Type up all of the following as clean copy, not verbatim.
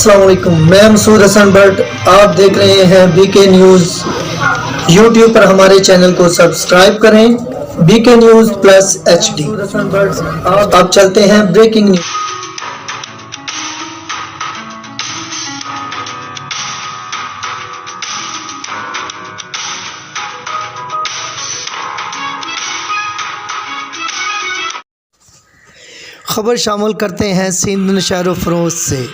अस्सलाम वालेकुम, मैं मसूद हसन भट्ट। आप देख रहे हैं बीके न्यूज़। यूट्यूब पर हमारे चैनल को सब्सक्राइब करें, बीके न्यूज़ प्लस HD। आप चलते हैं ब्रेकिंग न्यूज़। खबर शामिल करते हैं सिंध नशर फरोज से।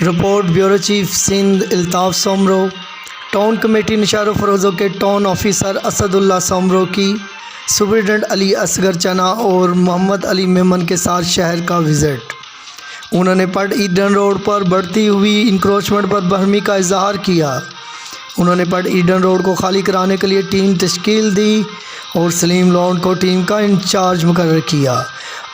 Report bureau chief Sindh Altaf Soomro. Town committee Naushahro फरोज़ों के टाउन ऑफिसर असदुल्ला सोमरो की सुपरिटेंडेंट अली असगर चना और मोहम्मद अली मेमन के साथ शहर का विज़िट। उन्होंने पट ईडन रोड पर बढ़ती हुई इंक्रोचमेंट पर बरहमी का इजहार किया। उन्होंने पट ईडन रोड को खाली कराने के लिए टीम तश्कील दी और सलीम लॉन को टीम का इंचार्ज मुकर्रर किया।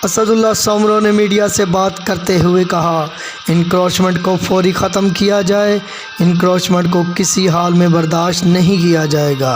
असदुल्ला सोमरो ने मीडिया से बात करते हुए कहा, इंक्रोचमेंट को फौरी ख़त्म किया जाए। इंक्रोचमेंट को किसी हाल में बर्दाश्त नहीं किया जाएगा।